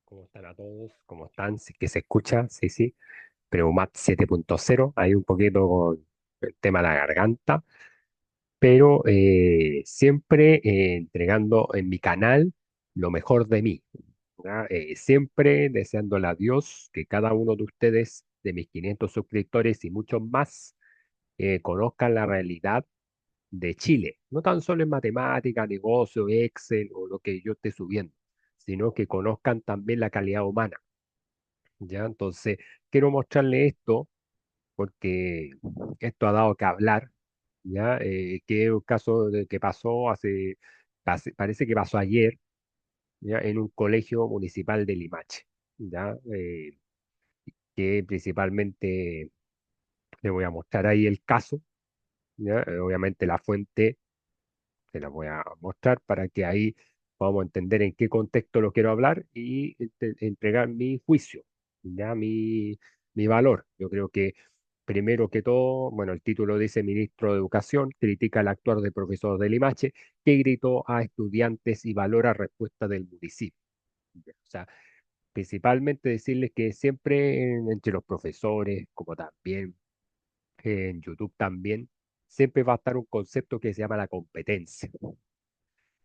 ¿Cómo están a todos? ¿Cómo están? Sí, que se escucha, sí, sí. Preumat 7.0, hay un poquito con el tema de la garganta, pero siempre entregando en mi canal lo mejor de mí, ¿ya? Siempre deseándole a Dios que cada uno de ustedes, de mis 500 suscriptores y muchos más, conozcan la realidad de Chile, no tan solo en matemática, negocio, Excel o lo que yo esté subiendo, sino que conozcan también la calidad humana. ¿Ya? Entonces, quiero mostrarle esto porque esto ha dado que hablar, ¿ya? Que es un caso que pasó parece que pasó ayer, ¿ya? En un colegio municipal de Limache, ¿ya? Que principalmente le voy a mostrar ahí el caso, ¿ya? Obviamente la fuente te la voy a mostrar para que ahí podamos entender en qué contexto lo quiero hablar y entregar mi juicio, ya mi valor. Yo creo que primero que todo, bueno, el título dice Ministro de Educación critica el actuar del profesor de Limache que gritó a estudiantes y valora respuesta del municipio. Ya, o sea, principalmente decirles que siempre entre los profesores, como también en YouTube también, siempre va a estar un concepto que se llama la competencia.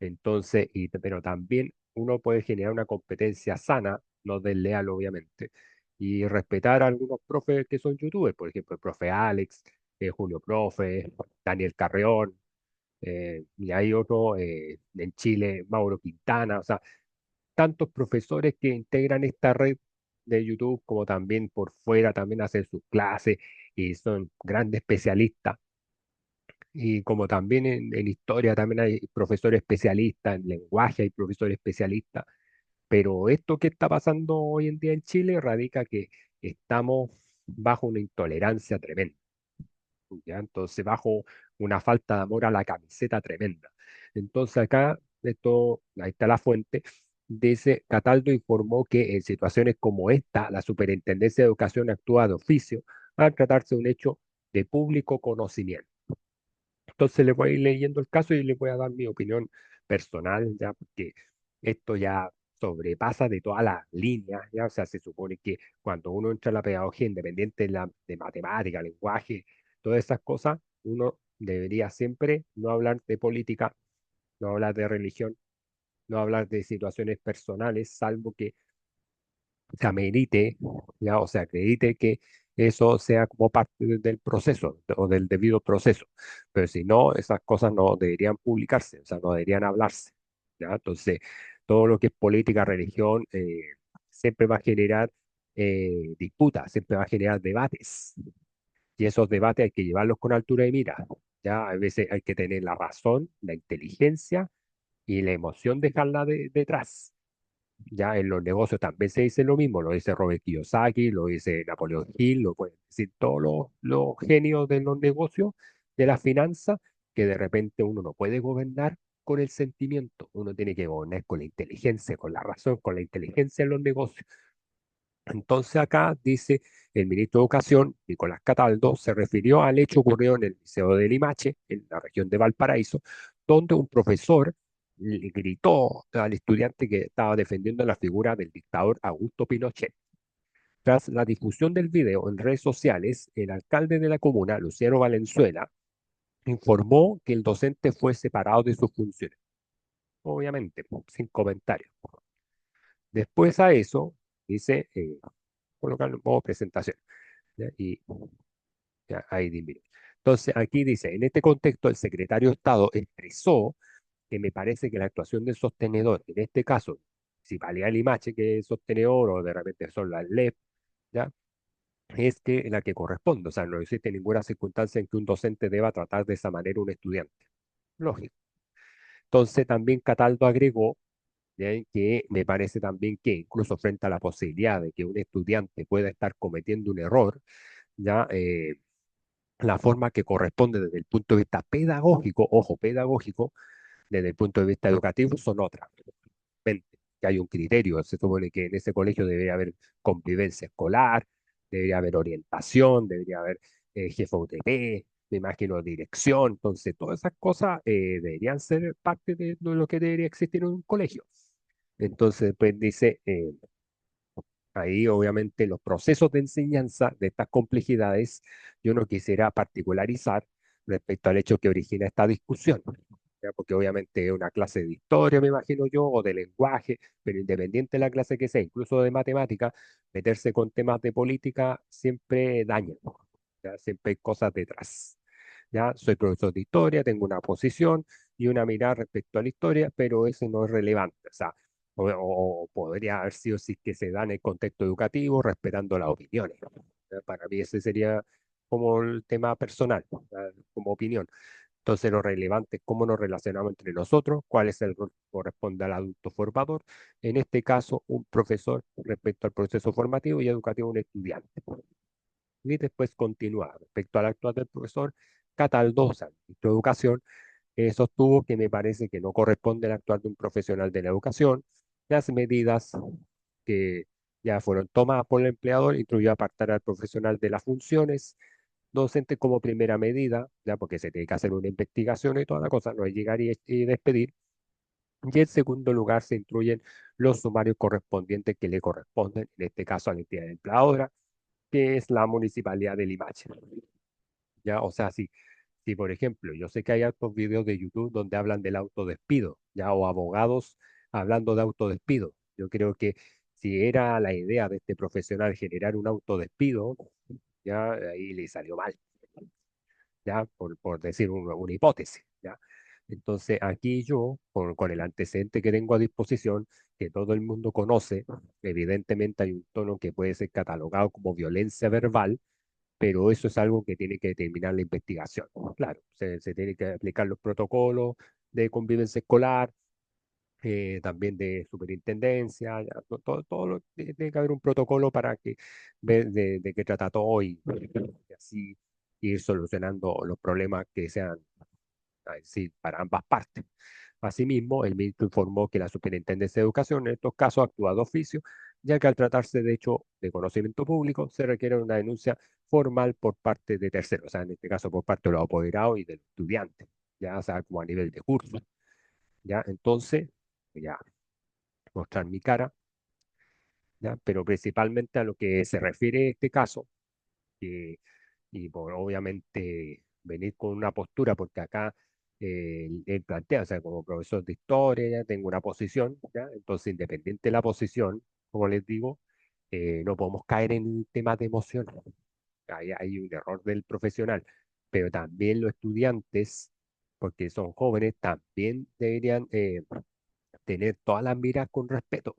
Entonces, pero también uno puede generar una competencia sana, no desleal, obviamente, y respetar a algunos profes que son youtubers, por ejemplo, el profe Alex, Julio Profe, Daniel Carreón, y hay otro en Chile, Mauro Quintana, o sea, tantos profesores que integran esta red de YouTube, como también por fuera también hacen sus clases y son grandes especialistas. Y como también en historia también hay profesores especialistas, en lenguaje hay profesores especialistas, pero esto que está pasando hoy en día en Chile radica que estamos bajo una intolerancia tremenda, ¿ya? Entonces bajo una falta de amor a la camiseta tremenda. Entonces acá, esto, ahí está la fuente, dice, Cataldo informó que en situaciones como esta, la Superintendencia de Educación actúa de oficio al tratarse de un hecho de público conocimiento. Entonces le voy a ir leyendo el caso y le voy a dar mi opinión personal, ya, porque esto ya sobrepasa de todas las líneas, ya, o sea, se supone que cuando uno entra a la pedagogía independiente de matemática, lenguaje, todas esas cosas, uno debería siempre no hablar de política, no hablar de religión, no hablar de situaciones personales, salvo que se amerite, ya, o sea, acredite que eso sea como parte del proceso o del debido proceso. Pero si no, esas cosas no deberían publicarse, o sea, no deberían hablarse, ¿ya? Entonces, todo lo que es política, religión, siempre va a generar disputas, siempre va a generar debates. Y esos debates hay que llevarlos con altura de mira, ¿ya? A veces hay que tener la razón, la inteligencia y la emoción dejarla detrás. Ya en los negocios también se dice lo mismo, lo dice Robert Kiyosaki, lo dice Napoleón Hill, lo pueden decir todos los genios de los negocios, de la finanza, que de repente uno no puede gobernar con el sentimiento, uno tiene que gobernar con la inteligencia, con la razón, con la inteligencia en los negocios. Entonces acá dice el ministro de Educación, Nicolás Cataldo, se refirió al hecho ocurrido en el Liceo de Limache, en la región de Valparaíso, donde un profesor le gritó al estudiante que estaba defendiendo la figura del dictador Augusto Pinochet. Tras la difusión del video en redes sociales, el alcalde de la comuna, Luciano Valenzuela, informó que el docente fue separado de sus funciones. Obviamente, sin comentarios. Después a eso, dice, colocarlo en modo presentación. ¿Ya? Y ya, ahí disminuye. Entonces, aquí dice, en este contexto, el secretario de Estado expresó que me parece que la actuación del sostenedor, en este caso, si valía el IMACHE, que es sostenedor, o de repente son las LEP, ¿ya? Es que la que corresponde. O sea, no existe ninguna circunstancia en que un docente deba tratar de esa manera a un estudiante. Lógico. Entonces, también Cataldo agregó, ¿ya? Que me parece también que incluso frente a la posibilidad de que un estudiante pueda estar cometiendo un error, ya la forma que corresponde desde el punto de vista pedagógico, ojo, pedagógico, desde el punto de vista educativo son otras. Mente, que hay un criterio, se supone que en ese colegio debería haber convivencia escolar, debería haber orientación, debería haber jefe UTP, me imagino dirección, entonces todas esas cosas deberían ser parte de lo que debería existir en un colegio. Entonces, pues dice, Ahí, obviamente, los procesos de enseñanza de estas complejidades, yo no quisiera particularizar respecto al hecho que origina esta discusión, ¿ya? Porque obviamente es una clase de historia, me imagino yo, o de lenguaje, pero independiente de la clase que sea, incluso de matemática, meterse con temas de política siempre daña, ¿ya? Siempre hay cosas detrás. Ya soy profesor de historia, tengo una posición y una mirada respecto a la historia, pero eso no es relevante. O sea, o podría haber sido si que se da en el contexto educativo, respetando las opiniones. ¿Ya? Para mí ese sería como el tema personal, ¿ya? Como opinión. Entonces, lo relevante es cómo nos relacionamos entre nosotros, cuál es el rol que corresponde al adulto formador, en este caso, un profesor respecto al proceso formativo y educativo de un estudiante. Y después continúa respecto al actual del profesor Cataldosa, ministro de Educación, sostuvo que me parece que no corresponde al actuar de un profesional de la educación. Las medidas que ya fueron tomadas por el empleador incluyó apartar al profesional de las funciones docentes como primera medida, ya porque se tiene que hacer una investigación y toda la cosa, no es llegar y despedir. Y en segundo lugar se incluyen los sumarios correspondientes que le corresponden, en este caso a la entidad empleadora, que es la Municipalidad de Limache. ¿Ya? O sea, si por ejemplo, yo sé que hay altos videos de YouTube donde hablan del autodespido, ¿ya? O abogados hablando de autodespido. Yo creo que si era la idea de este profesional generar un autodespido, ya ahí le salió mal, ¿ya? Por decir una hipótesis, ¿ya? Entonces, aquí yo, con el antecedente que tengo a disposición, que todo el mundo conoce, evidentemente hay un tono que puede ser catalogado como violencia verbal, pero eso es algo que tiene que determinar la investigación. Claro, se tiene que aplicar los protocolos de convivencia escolar, también de superintendencia, ya, tiene que haber un protocolo para que ver de qué trata todo y así ir solucionando los problemas que sean sí, para ambas partes. Asimismo, el ministro informó que la Superintendencia de Educación en estos casos actúa de oficio, ya que al tratarse de hecho de conocimiento público, se requiere una denuncia formal por parte de terceros, o sea, en este caso por parte de los apoderados y del estudiante, ya sea como a nivel de curso. Ya, entonces, ya mostrar mi cara, ya, pero principalmente a lo que se refiere este caso, que y por obviamente venir con una postura, porque acá él plantea, o sea, como profesor de historia, ya tengo una posición, ¿ya? Entonces, independiente de la posición, como les digo, no podemos caer en temas de emoción. Hay un error del profesional, pero también los estudiantes, porque son jóvenes, también deberían tener todas las miras con respeto.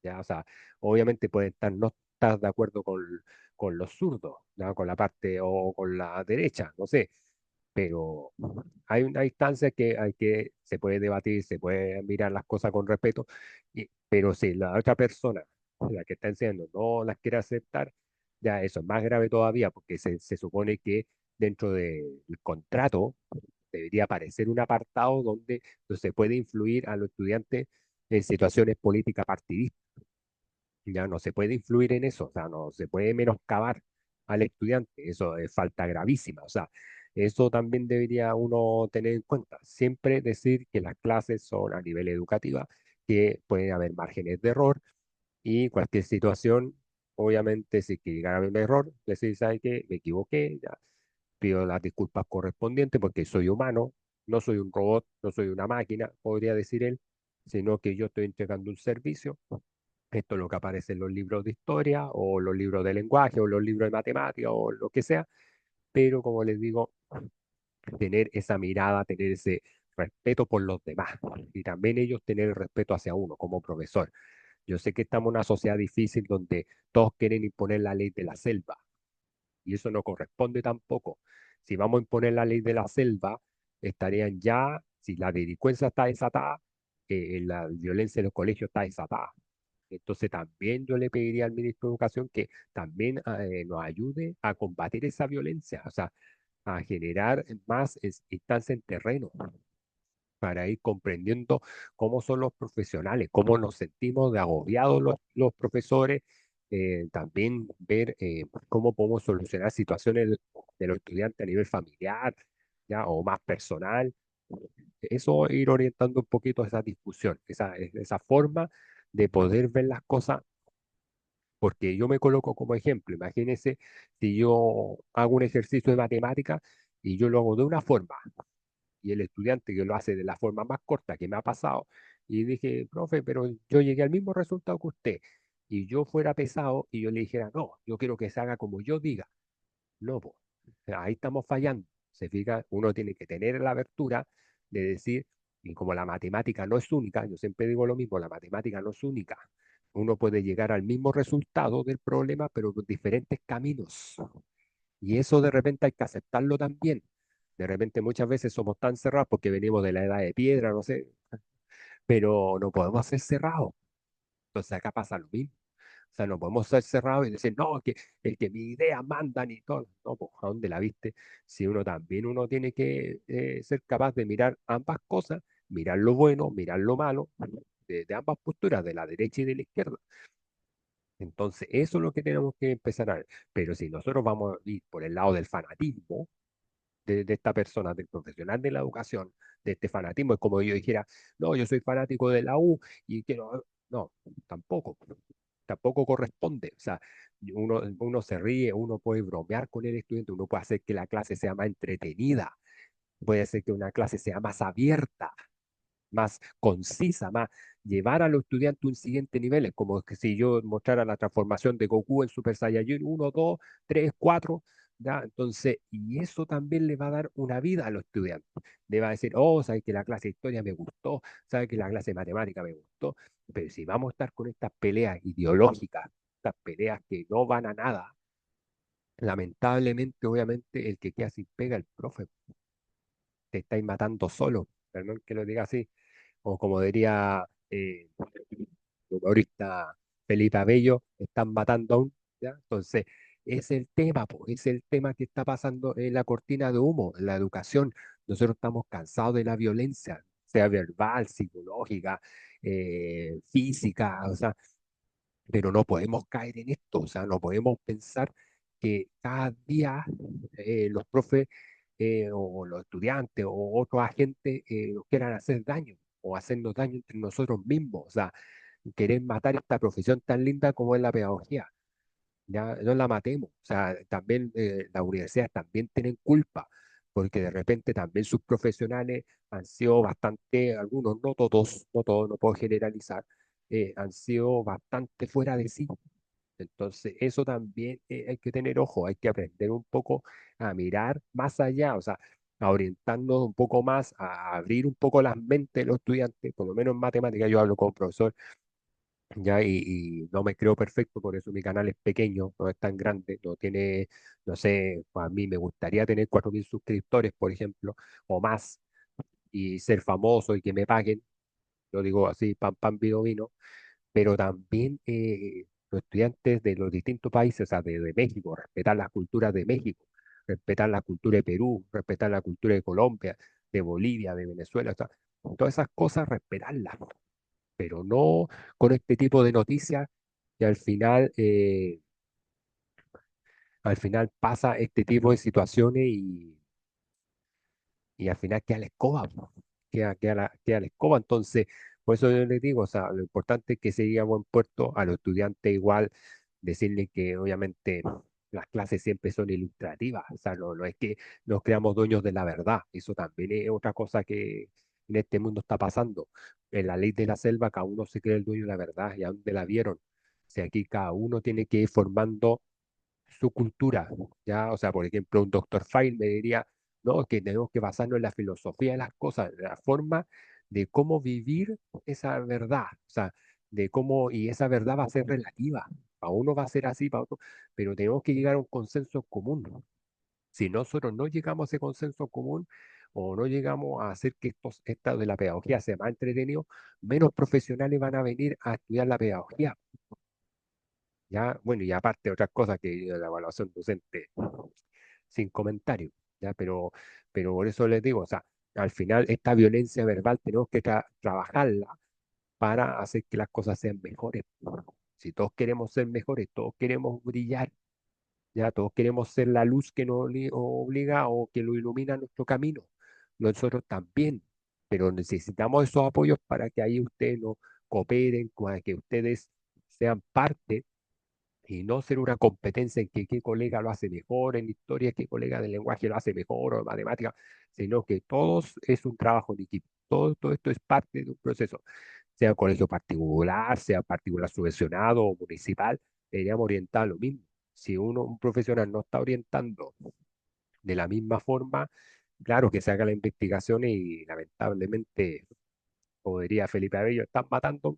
¿Ya? O sea, obviamente pueden estar, no estar de acuerdo con los zurdos, ¿ya? Con la parte o con la derecha, no sé, pero hay una instancia que se puede debatir, se puede mirar las cosas con respeto, pero si la otra persona, la que está enseñando, no las quiere aceptar, ya eso es más grave todavía, porque se supone que dentro del contrato debería aparecer un apartado donde se puede influir a los estudiantes en situaciones políticas partidistas. Ya no se puede influir en eso, o sea, no se puede menoscabar al estudiante, eso es falta gravísima, o sea, eso también debería uno tener en cuenta. Siempre decir que las clases son a nivel educativa, que pueden haber márgenes de error y cualquier situación, obviamente, si que llegara a haber un error, decir, ¿sabe qué? Me equivoqué, ya pido las disculpas correspondientes porque soy humano, no soy un robot, no soy una máquina, podría decir él, sino que yo estoy entregando un servicio. Esto es lo que aparece en los libros de historia o los libros de lenguaje o los libros de matemática o lo que sea, pero como les digo, tener esa mirada, tener ese respeto por los demás y también ellos tener el respeto hacia uno como profesor. Yo sé que estamos en una sociedad difícil donde todos quieren imponer la ley de la selva y eso no corresponde tampoco. Si vamos a imponer la ley de la selva, estarían ya, si la delincuencia está desatada, la violencia en los colegios está desatada. Entonces también yo le pediría al ministro de Educación que también nos ayude a combatir esa violencia, o sea, a generar más instancias en terreno para ir comprendiendo cómo son los profesionales, cómo nos sentimos de agobiados los profesores, también ver cómo podemos solucionar situaciones de los estudiantes a nivel familiar, ya, o más personal. Eso ir orientando un poquito esa discusión, esa forma de poder ver las cosas Porque yo me coloco como ejemplo, imagínense si yo hago un ejercicio de matemática y yo lo hago de una forma y el estudiante que lo hace de la forma más corta que me ha pasado, y dije, profe, pero yo llegué al mismo resultado que usted, y yo fuera pesado y yo le dijera, no, yo quiero que se haga como yo diga, no, po, ahí estamos fallando. Se fija, uno tiene que tener la apertura de decir, y como la matemática no es única, yo siempre digo lo mismo, la matemática no es única. Uno puede llegar al mismo resultado del problema, pero con diferentes caminos. Y eso de repente hay que aceptarlo también. De repente muchas veces somos tan cerrados porque venimos de la edad de piedra, no sé, pero no podemos ser cerrados. Entonces acá pasa lo mismo. O sea, no podemos ser cerrados y decir, no, que mi idea mandan y todo. No, pues, ¿a dónde la viste? Si uno también uno tiene que ser capaz de mirar ambas cosas, mirar lo bueno, mirar lo malo, de ambas posturas, de la derecha y de la izquierda. Entonces, eso es lo que tenemos que empezar a ver. Pero si nosotros vamos a ir por el lado del fanatismo, de esta persona, del profesional de la educación, de este fanatismo. Es como yo dijera, no, yo soy fanático de la U y quiero, no, tampoco, tampoco corresponde. O sea, uno se ríe, uno puede bromear con el estudiante, uno puede hacer que la clase sea más entretenida, puede hacer que una clase sea más abierta, más concisa, más llevar a los estudiantes a un siguiente nivel. Es como que si yo mostrara la transformación de Goku en Super Saiyajin 1, 2, 3, 4, ¿ya? Entonces, y eso también le va a dar una vida a los estudiantes. Le va a decir, oh, sabes que la clase de historia me gustó, sabes que la clase de matemática me gustó, pero si vamos a estar con estas peleas ideológicas, estas peleas que no van a nada, lamentablemente, obviamente, el que queda sin pega, el profe, te estáis matando solo, perdón que lo diga así, o como diría el humorista Felipe Abello, están matando aún, ¿ya? Entonces, es el tema, po, es el tema que está pasando en la cortina de humo, en la educación. Nosotros estamos cansados de la violencia, sea verbal, psicológica, física, o sea, pero no podemos caer en esto, o sea, no podemos pensar que cada día los profes o los estudiantes o otros agentes nos quieran hacer daño o hacernos daño entre nosotros mismos, o sea, querer matar esta profesión tan linda como es la pedagogía. Ya no la matemos, o sea, también las universidades también tienen culpa, porque de repente también sus profesionales han sido bastante, algunos, no todos, no todos, no puedo generalizar, han sido bastante fuera de sí. Entonces, eso también hay que tener ojo, hay que aprender un poco a mirar más allá, o sea, a orientarnos un poco más, a abrir un poco las mentes de los estudiantes, por lo menos en matemáticas, yo hablo con un profesor ya y no me creo perfecto, por eso mi canal es pequeño, no es tan grande, no tiene, no sé, a mí me gustaría tener 4.000 suscriptores, por ejemplo, o más, y ser famoso y que me paguen, lo digo así, pam, pam, vino, vino, pero también los estudiantes de los distintos países, o sea, de México, respetar las culturas de México, respetar la cultura de Perú, respetar la cultura de Colombia, de Bolivia, de Venezuela, o sea, todas esas cosas respetarlas, pero no con este tipo de noticias que al final pasa este tipo de situaciones y al final queda la escoba, po. Queda la escoba. Entonces, por eso yo les digo, o sea, lo importante es que se llegue a buen puerto a los estudiantes igual, decirles que obviamente las clases siempre son ilustrativas, o sea, no es que nos creamos dueños de la verdad, eso también es otra cosa que en este mundo está pasando. En la ley de la selva, cada uno se cree el dueño de la verdad y a dónde la vieron. O sea, aquí cada uno tiene que ir formando su cultura, ¿ya? O sea, por ejemplo, un doctor File me diría, no, que tenemos que basarnos en la filosofía de las cosas, de la forma de cómo vivir esa verdad, o sea, de cómo, y esa verdad va a ser relativa, para uno va a ser así, para otro, pero tenemos que llegar a un consenso común. Si nosotros no llegamos a ese consenso común o no llegamos a hacer que esta de la pedagogía sea más entretenido, menos profesionales van a venir a estudiar la pedagogía. Ya, bueno, y aparte otras cosas que la evaluación docente, sin comentario, ya, pero por eso les digo, o sea, al final esta violencia verbal tenemos que trabajarla para hacer que las cosas sean mejores. Si todos queremos ser mejores, todos queremos brillar, ya, todos queremos ser la luz que nos obliga o que lo ilumina nuestro camino. Nosotros también, pero necesitamos esos apoyos para que ahí ustedes nos cooperen, para que ustedes sean parte y no ser una competencia en que qué colega lo hace mejor en historia, qué colega de lenguaje lo hace mejor o en matemática, sino que todos es un trabajo en equipo. Todo esto es parte de un proceso, sea colegio particular, sea particular subvencionado o municipal, deberíamos orientar lo mismo. Si un profesional no está orientando de la misma forma, claro que se haga la investigación y lamentablemente, como diría Felipe Abello, están matando,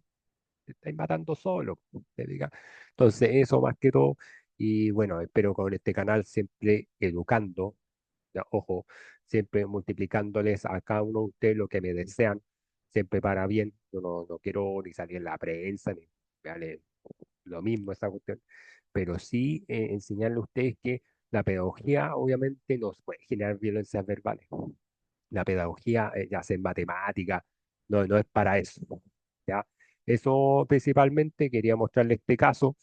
te estáis matando solo. ¿Te diga? Entonces, eso más que todo, y bueno, espero con este canal siempre educando, ya, ojo, siempre multiplicándoles a cada uno de ustedes lo que me desean, siempre para bien. Yo no quiero ni salir en la prensa, ni me vale lo mismo esa cuestión, pero sí enseñarle a ustedes que la pedagogía obviamente nos puede generar violencias verbales. La pedagogía, ya sea en matemática, no es para eso, ¿ya? Eso principalmente quería mostrarle este caso,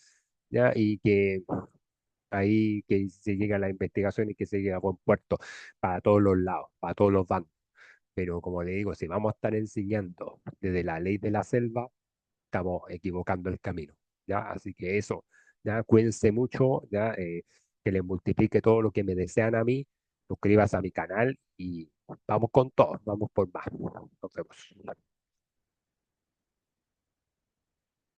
¿ya? Y que ahí que se llegue a la investigación y que se llegue a buen puerto para todos los lados, para todos los bandos. Pero como le digo, si vamos a estar enseñando desde la ley de la selva, estamos equivocando el camino, ¿ya? Así que eso, ya cuídense mucho, ya que les multiplique todo lo que me desean a mí, suscríbase a mi canal y vamos con todo, vamos por más. Nos vemos.